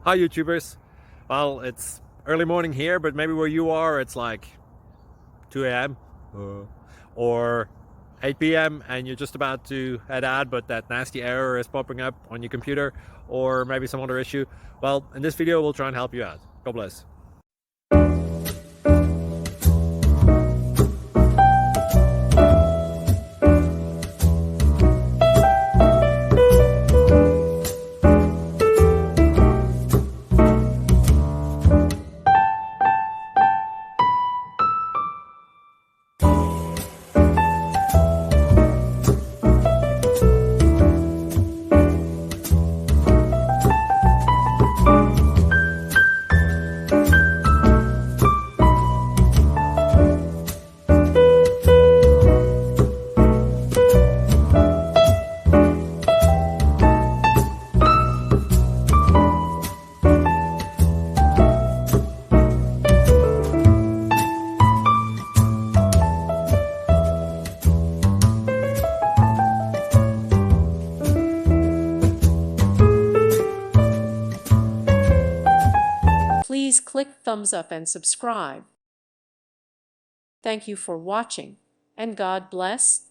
Hi YouTubers. Well, it's early morning here, but maybe where you are it's like 2 a.m. or 8 p.m. and you're just about to head out, but that nasty error is popping up on your computer, or maybe some other issue. Well, in this video we'll try and help you out. God bless. Please click thumbs up and subscribe. Thank you for watching, and God bless.